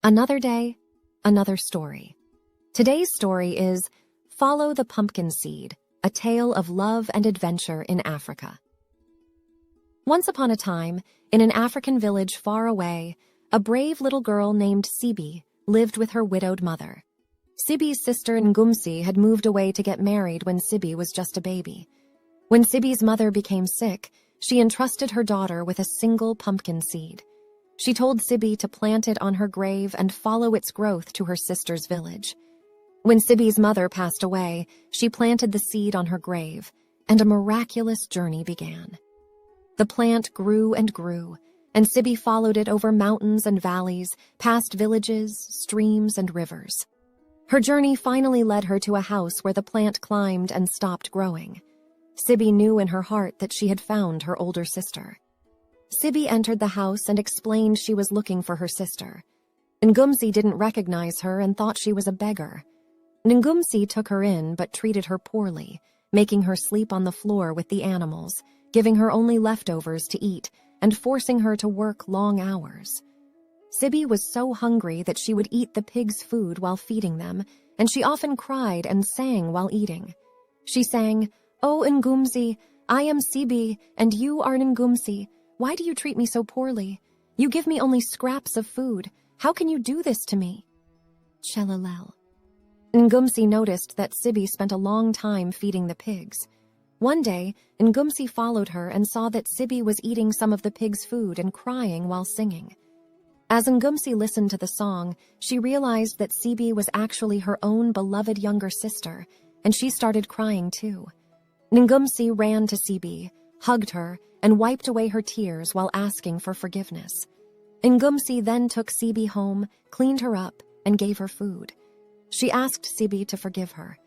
Another day, another story. Today's story is Follow the Pumpkin Seed, a tale of love and adventure in Africa. Once upon a time, in an African village far away, a brave little girl named Sibih lived with her widowed mother. Sibih's sister Ngumsi had moved away to get married when Sibih was just a baby. When Sibih's mother became sick, she entrusted her daughter with a single pumpkin seed. She told Sibih to plant it on her grave and follow its growth to her sister's village. When Sibih's mother passed away, she planted the seed on her grave, and a miraculous journey began. The plant grew and grew, and Sibih followed it over mountains and valleys, past villages, streams, and rivers. Her journey finally led her to a house where the plant climbed and stopped growing. Sibih knew in her heart that she had found her older sister. Sibih entered the house and explained she was looking for her sister. Ngumsi didn't recognize her and thought she was a beggar. Ngumsi took her in but treated her poorly, making her sleep on the floor with the animals, giving her only leftovers to eat, and forcing her to work long hours. Sibih was so hungry that she would eat the pigs' food while feeding them, and she often cried and sang while eating. She sang, "Oh, Ngumsi, I am Sibih, and you are Ngumsi. Why do you treat me so poorly? You give me only scraps of food. How can you do this to me?" Chelalel. Ngumsi noticed that Sibih spent a long time feeding the pigs. One day, Ngumsi followed her and saw that Sibih was eating some of the pigs' food and crying while singing. As Ngumsi listened to the song, she realized that Sibih was actually her own beloved younger sister, and she started crying too. Ngumsi ran to Sibih, hugged her, and wiped away her tears while asking for forgiveness. Ngumsi then took Sibih home, cleaned her up, and gave her food. She asked Sibih to forgive her.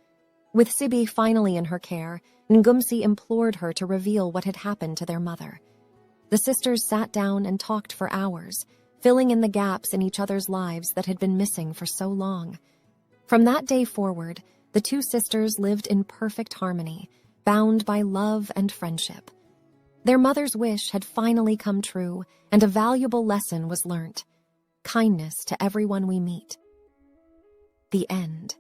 With Sibih finally in her care, Ngumsi implored her to reveal what had happened to their mother. The sisters sat down and talked for hours, filling in the gaps in each other's lives that had been missing for so long. From that day forward, the two sisters lived in perfect harmony, bound by love and friendship. Their mother's wish had finally come true, and a valuable lesson was learnt: kindness to everyone we meet. The end.